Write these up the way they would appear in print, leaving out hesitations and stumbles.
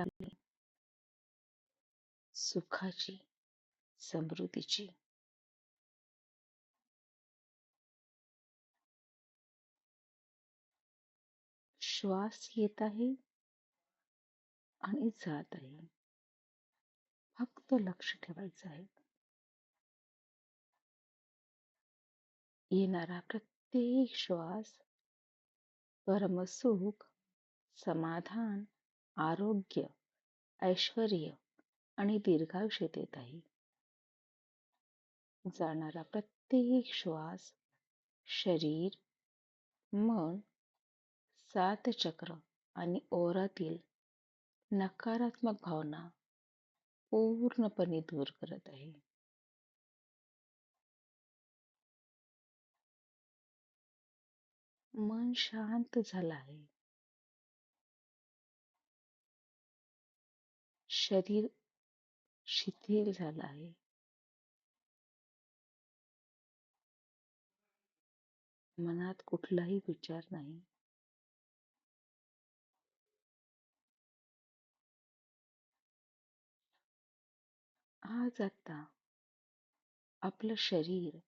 आपली सुखाची, समृद्धीची. श्वास येत आहे आणि जात आहे. फक्त लक्ष ठेवायचं आहे. येणारा प्रत्येक श्वास परमसुख, समाधान, आरोग्य, ऐश्वर्य आणि दीर्घायुष्य देत आहे. जाणारा प्रत्येक श्वास शरीर, मन, सात चक्र आणि ओरातील नकारात्मक भावना पूर्णपणे दूर करत आहे. मन शांत झालं आहे. शरीर शिथिल झालं आहे. मनात कुठलाही विचार नाही. आज आता आपलं शरीर,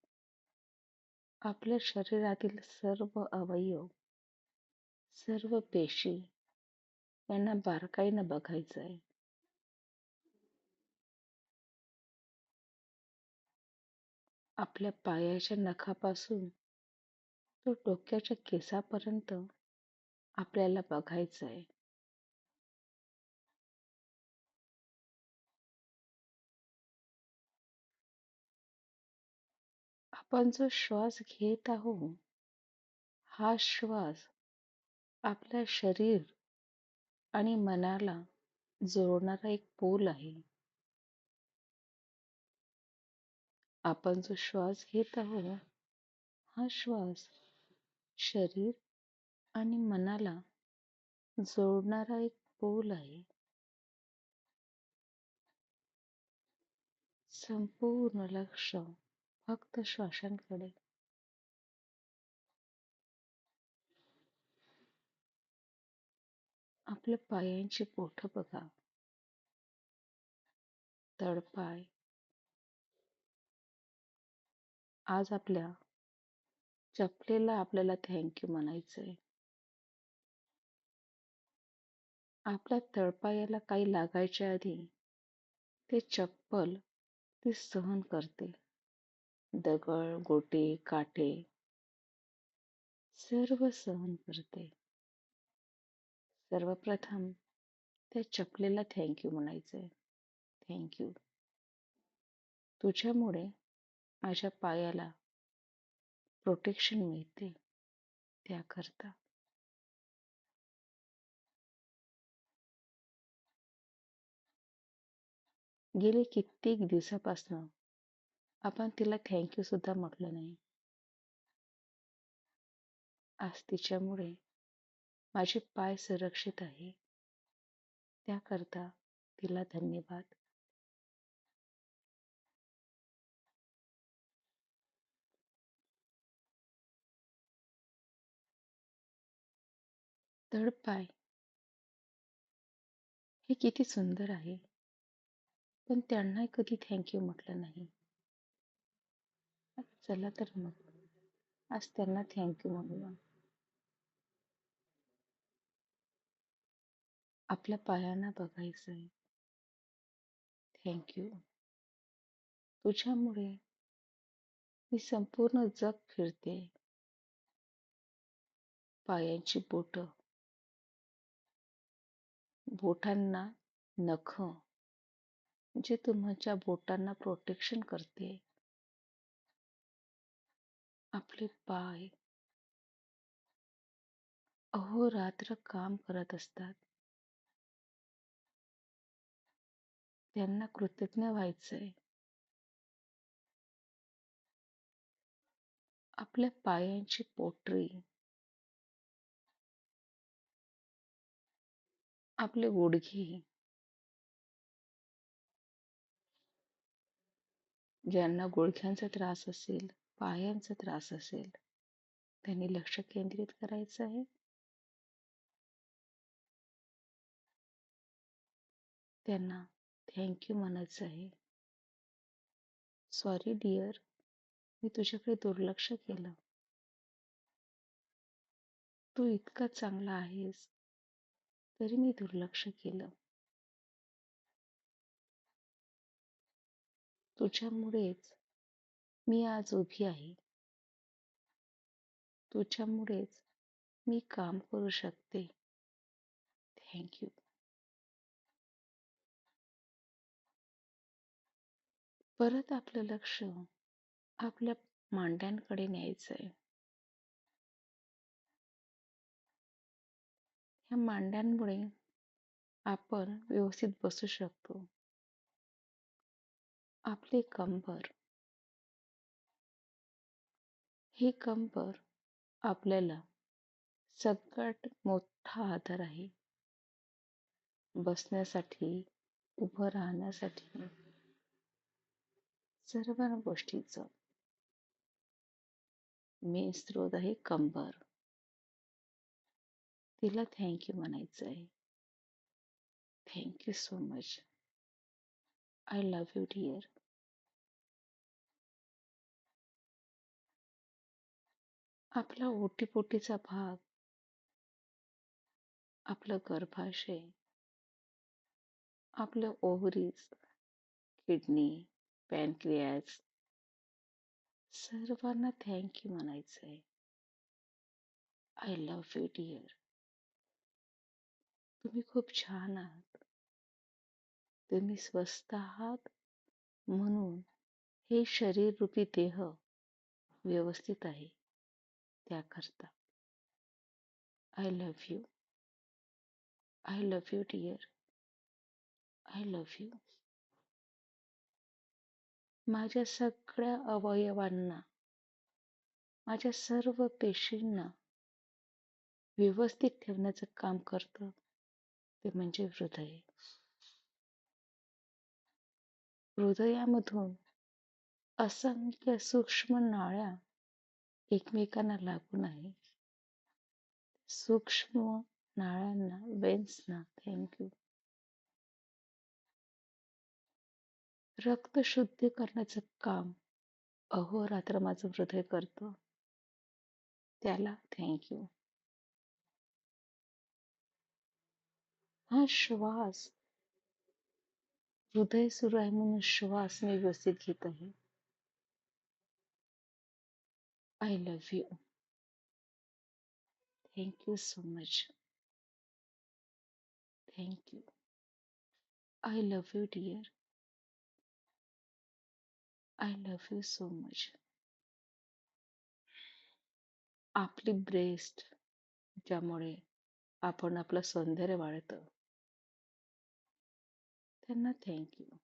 आपल्या शरीरातील सर्व अवयव, सर्व पेशी यांना बारकाईनं बघायचं आहे. आपल्या पायाच्या नखापासून तो डोक्याच्या केसापर्यंत आपल्याला बघायचं आहे. आपण जो श्वास घेत आहोत, हा श्वास आपल्या शरीर आणि मनाला जोडणारा एक पूल आहे. आपण जो श्वास घेत आहोत, हा श्वास शरीर आणि मनाला जोडणारा एक पूल आहे. संपूर्ण लक्ष फक्त श्वासांकडे. आपल्या पायांची बोटं बघा. तळपाय. आज आपल्या चपलेला आपल्याला थँक्यू म्हणायचंय. आपल्या तळपायाला काही लागायच्या आधी ते चप्पल ती सहन करते. दगड, गोटे, काटे सर्व सहन करते. सर्वप्रथम त्या चपलेला थँक्यू म्हणायचंय. थँक्यू. तुझ्यामुळे माझ्या पायाला प्रोटेक्शन मिळते, त्याकरता. गेले कित्येक दिवसापासून आपण तिला थँक्यू सुद्धा म्हटलं नाही. आज तिच्यामुळे माझे पाय सुरक्षित आहे, त्याकरता तिला धन्यवाद. तळपाय हे किती सुंदर आहे, पण त्यांना कधी थँक्यू म्हटलं नाही. चला तर मग आज त्यांना थँक्यू म्हणूया. आपल्या पायांना बघायचंय. थँक्यू. तुझ्यामुळे मी संपूर्ण जग फिरते. पायांची बोटं, बोटांना नखं जे तुमच्या बोटांना प्रोटेक्शन करते. आपले पाय अहोरात्र काम करत असतात. त्यांना कृतज्ञ व्हायचंय. आपल्या पायांची पोटरी, आपले गुडघे ज्यांना गुडघ्यांचा त्रास असेल, पायांचा त्रास असेल, त्यांनी लक्ष केंद्रित करायचं आहे. त्यांना थँक यू म्हणायचं आहे. सॉरी डिअर, मी तुझ्याकडे दुर्लक्ष केलं. तू इतका चांगला आहेस, तरी मी दुर्लक्ष केलं. तुझ्यामुळेच मी आज उभी आहे. तुझ्यामुळेच मी काम करू शकते. Thank you. परत आपलं लक्ष आपल्या मांड्यांकडे न्यायचंय. ह्या मांड्यांमुळे आपण व्यवस्थित बसू शकतो. आपले कंबर, हे कंबर आपल्याला सगळ्यात मोठा आधार आहे. बसण्यासाठी, उभं राहण्यासाठी, सर्व गोष्टीचं मेन स्रोत आहे कंबर. तिला थँक यू म्हणायचं आहे. Thank you so much. I love you dear. आपला ओटीपोटीचा भाग, आपलं गर्भाशय, आपलं ओव्हरीज, किडनी, पॅनक्रियाज, सर्वांना थँक यू म्हणायचं आहे. I love you dear. तुम्ही खूप छान आहात. तुम्ही स्वस्थ आहात म्हणून हे शरीररूपी देह व्यवस्थित आहे. त्याकरता I love you. I love you dear. I love you. माझ्या सगळ्या अवयवांना, माझ्या सर्व पेशींना व्यवस्थित ठेवण्याचं काम करतं ते म्हणजे हृदय. हृदयामधून असंख्य सूक्ष्म नाड्या एकमेकांना लागून आहे. सूक्ष्म नाड्यांना, वेन्सना थँक यू. रक्त शुद्धीकरणाचं काम अहोरात्र माझं हृदय करतं. त्याला थँक यू. हा श्वास, हृदय सुरू आहे म्हणून श्वास मी व्यवस्थित घेत आहे. I love you. Thank you so much. Thank you. I love you dear. I love you so much. आपली ब्रेस्ट, ज्यामुळे आपण आपलं सौंदर्य वाढतं, त्यांना थँक यू.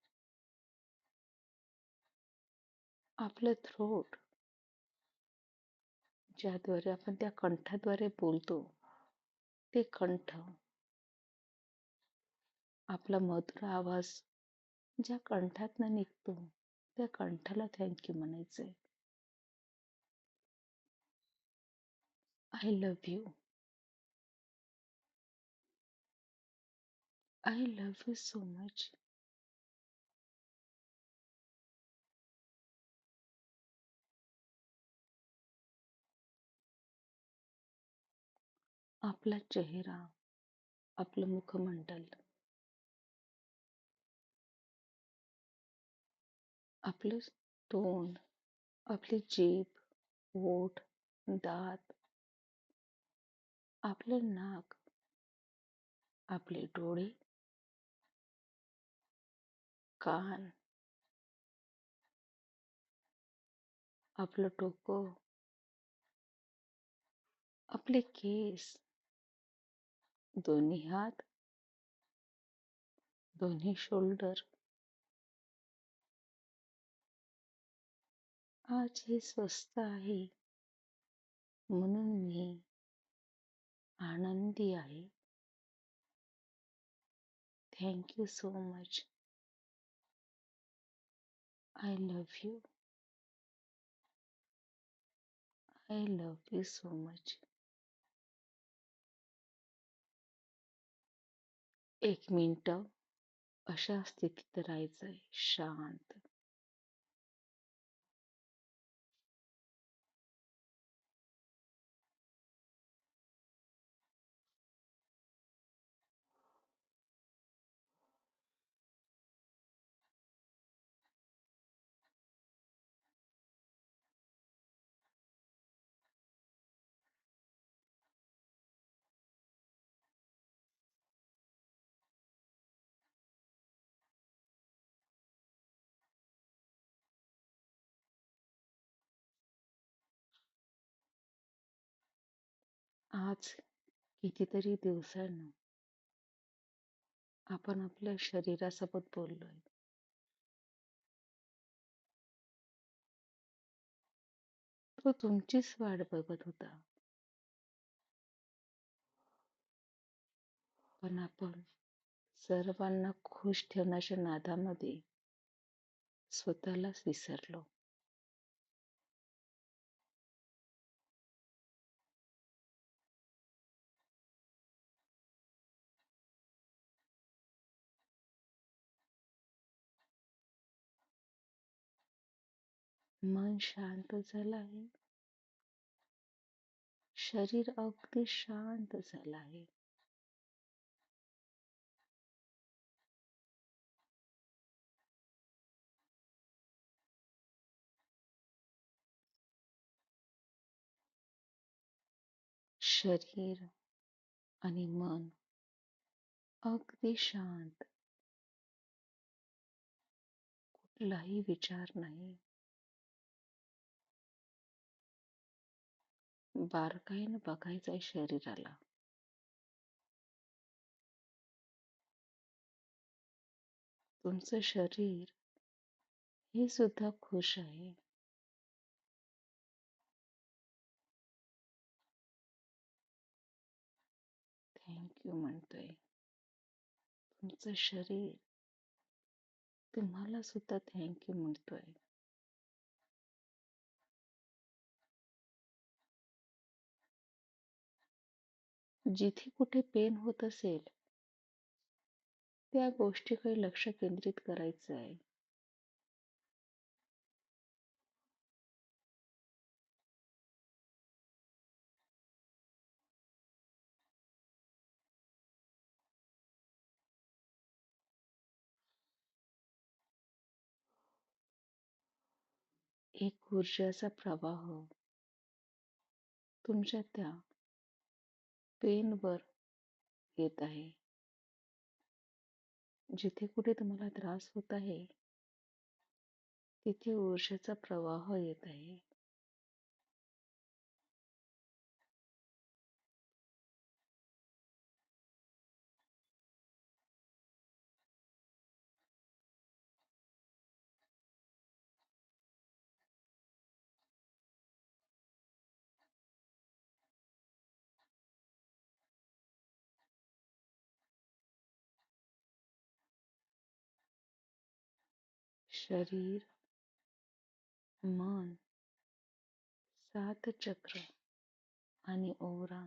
आपलं थ्रोट, ज्याद्वारे आपण त्या कंठाद्वारे बोलतो, ते कंठ, आपला मधुर आवाज ज्या कंठातनं निघतो, त्या कंठाला थँक यू म्हणायचंय. I love you. I love you so much. आपला चेहरा, आपलं मुखमंडल, आपलं तोंड, आपली जीभ, ओठ, दात, आपलं नाक, आपले डोळे, कान, आपलं डोकं, आपले केस, दोन्ही हात, दोन्ही शोल्डर. आज हे स्वस्त आहे म्हणून मी आनंदी आहे. Thank you so much. I love you. I love you so much. 1 minute अशा स्थितीत राहायचंय शांत. आज कितीतरी दिवसांनी आपण आपल्या शरीरासोबत बोललोय. तो तुमचीच वाट बघत होता. पण आपण सर्वांना खुश ठेवण्याच्या नादामध्ये स्वतःलाच विसरलो. मन शांत झालं आहे. शरीर अगदी शांत झालं आहे. शरीर आणि मन अगदी शांत. कुठलाही विचार नाही. बारकाईनं बघायचंय शरीराला. तुमचं शरीर हे सुद्धा खुश आहे. थँक यू म्हणतोय. तुमचं शरीर तुम्हाला सुद्धा थँक यू म्हणतोय. जिथे कुठे पेन होत असेल त्या गोष्टीकडे लक्ष केंद्रित करायचं आहे. एक ऊर्जाचा प्रवाह तुमच्या त्या पेनवर येत आहे. जिथे कुठे तुम्हाला त्रास होत आहे तिथे ऊर्जेचा प्रवाह येत आहे. शरीर, मन, सात चक्र आणि ओरा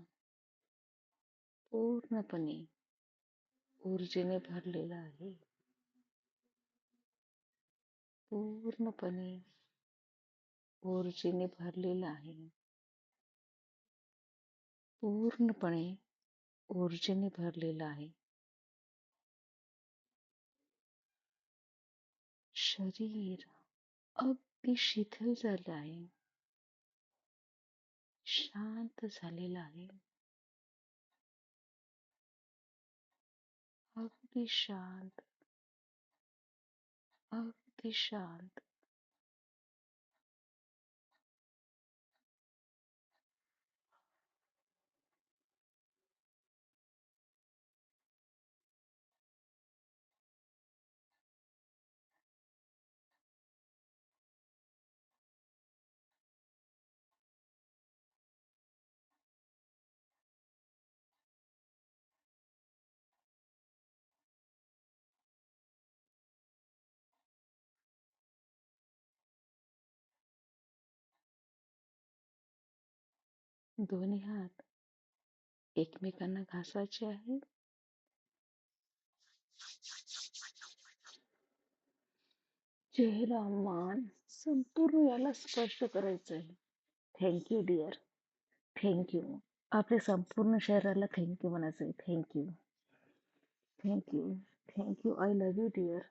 पूर्णपणे ऊर्जेने भरलेला आहे. पूर्णपणे ऊर्जेने भरलेला आहे. पूर्णपणे ऊर्जेने भरलेला आहे. शरीर अगदी शिथिल झालं आहे. शांत झालेलं आहे. अगदी शांत. अगदी शांत. दोन्ही हात एकमेकांना घासायचे आहेत. चेहरा, मान संपूर्ण याला स्पर्श करायचं आहे. Thank you dear. Thank you. आपल्या संपूर्ण शरीराला थँक यू म्हणायचं आहे. Thank you. Thank you. Thank you. I love you dear.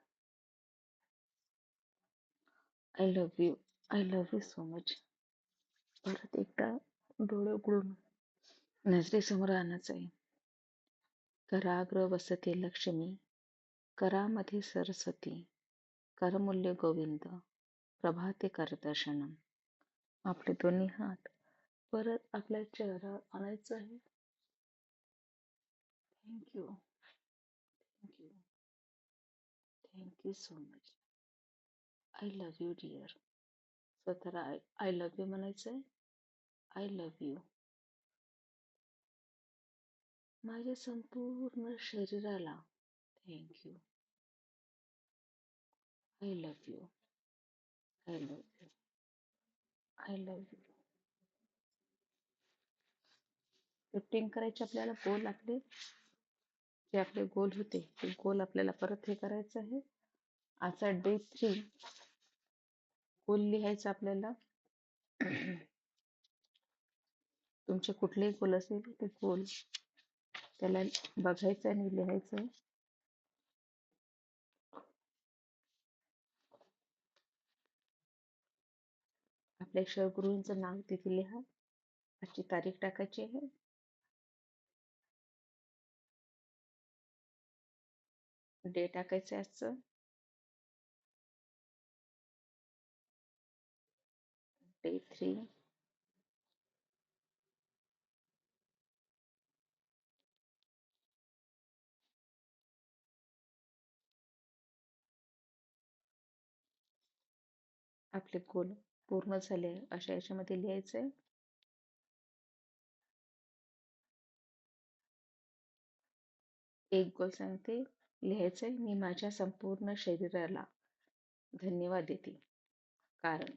I love you. I love you so much. परत एकदा डोळे उघडून नजरेसमोर आणायचं आहे. कराग्र वसते लक्ष्मी, करामध्ये सरस्वती, करमूल्य गोविंद, प्रभाते करदर्शनम. आपले दोन्ही हात परत आपल्या चेहऱ्यावर आणायचं आहे. Thank you. Thank you. Thank you so much. I love you dear. स्वतःला आय आय लव्ह यू म्हणायचं आहे. I love you. माझ्या संपूर्ण शरीराला thank you. I love you. I love you. I love you. Lifting करायचे आपल्याला गोल आपले जे आपले गोल होते ते गोल आपल्याला परत हे करायचं आहे. आजचा डे 3 गोल लिहायचा आपल्याला. तुमचे कुठलेही गोल असेल ते गोल त्याला बघायचं आणि लिहायचं. आपल्या ईश्वरगुरूंचं नाव तिथे लिहा. आजची तारीख टाकायची आहे. डे टाकायचं आहे आजचं. डे 3. आपले गोल पूर्ण झाले अशा याच्यामध्ये लिहायचंय. एक गोल सांगते लिहायचंय. मी माझ्या संपूर्ण शरीराला धन्यवाद देते. कारण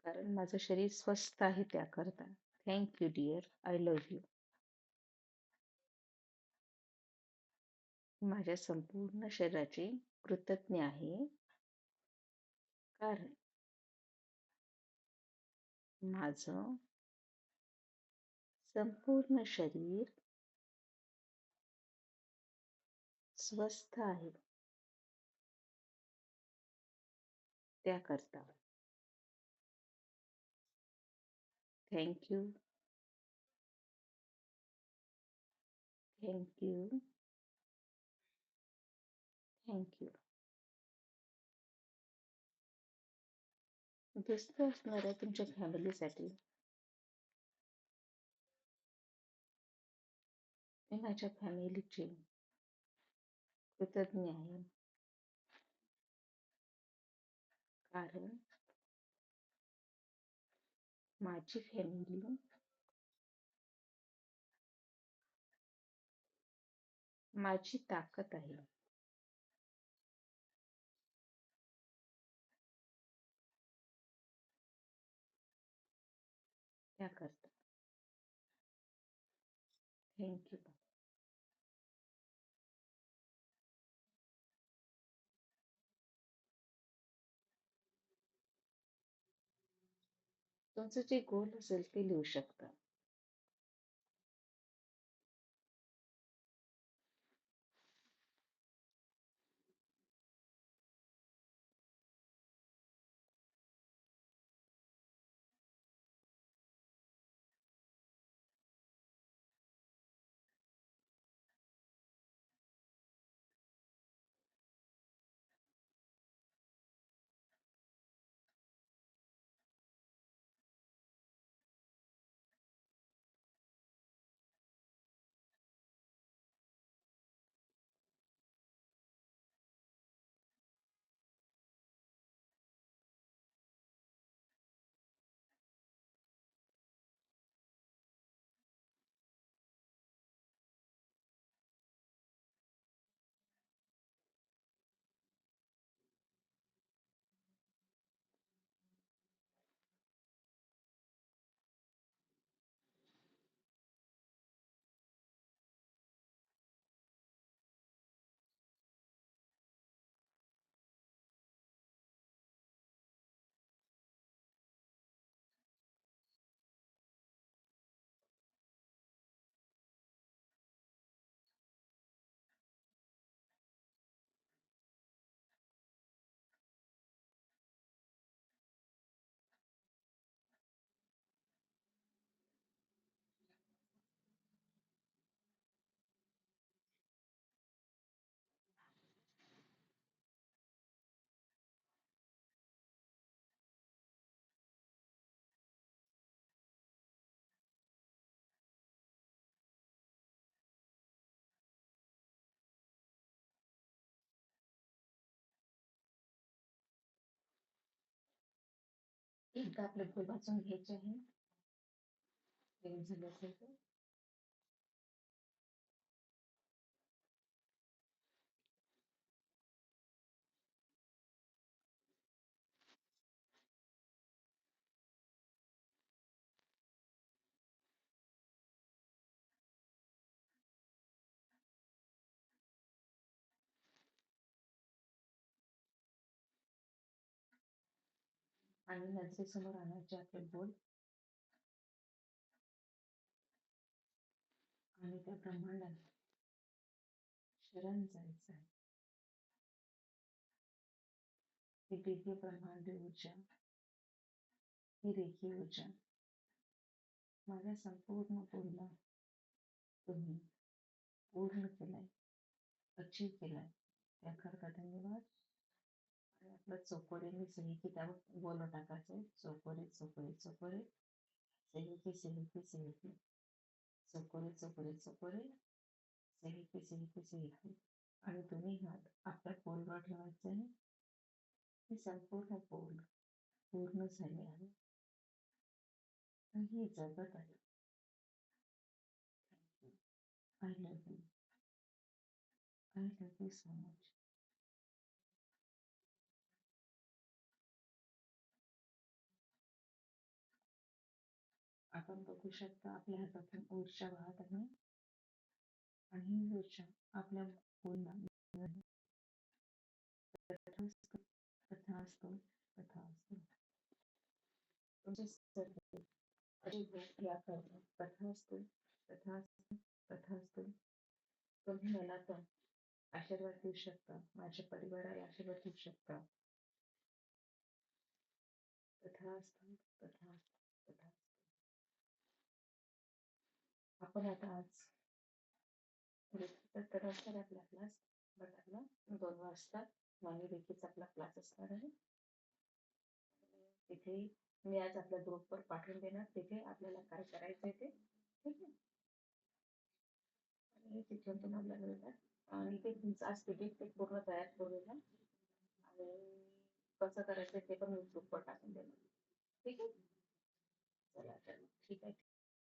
कारण माझं शरीर स्वस्थ आहे त्याकरता. Thank you dear. I love you. माझ्या संपूर्ण शरीराची कृतज्ञ आहे. कारण माझं संपूर्ण शरीर स्वस्थ आहे त्याकरता. Thank you. Thank you. Thank you. दुसरं असणार आहे तुमच्या फॅमिलीसाठी. मी माझ्या फॅमिलीची कृतज्ञ आहे. कारण माझी फॅमिली माझी ताकद आहे. त्याकरता थँक यू. तुमचं जे गोल असेल ते लिहू शकता. एकदा आपले फुल वाचून घ्यायचे आहे. रेडी झाले असेल तर आणि नजरेसमोर आणायचे आपले बोल आणि त्या ब्रह्मांडाला शरण जायचं आहे. ही दिव्य ब्रह्मांडी ऊर्जा, ही रेखी ऊर्जा माझ्या संपूर्ण बोलला तुम्ही पूर्ण केलाय, अचीव केलाय. त्याकरता धन्यवाद. आणि आपलं चोकोरीने सही की त्यावर बोलून टाकायचं. चोकोरी चोकोरी चोकोरी सही की सही की सही की चोकोरी चोकोरी चोकोरी सही की सही की सही की. आणि दोन्ही हात आपल्या पोलवर ठेवायचे आहे. हे संपूर्ण पोल पूर्ण झाले आहे आणि हे जगत आहे. I love you. I love you so much. आपण बघू शकता आपल्या हातातून ऊर्जा वाहत आहे आणि ही ऊर्जा आपल्या पोलला तथास्तु तथास्तु तथास्तु. तुमचे सर्व अशुभ या कर्म तथास्तु तथास्तु तथास्तु. तुम्ही मला पण आशीर्वाद देऊ शकता, माझ्या परिवाराला आशीर्वाद देऊ शकता. तथास्तु तथास्तु तथास्तु. आपण आता आज तर असणार आपला क्लास, बट आपला 2 वाजता मानवी रेखीचा आपला क्लास असणार आहे. तिथे मी आज आपल्या ग्रुपवर पाठवून देणार, तिथे आपल्याला काय करायचं आहे ते. ठीक आहे. आणि तिथून पण आपल्याला मिळतात आणि ते तुमचं आज तिथे ते पूर्ण तयार करूया आणि कसं करायचं ते पण मी ग्रुपवर टाकून देणार. ठीक आहे. चला तर ठीक आहे.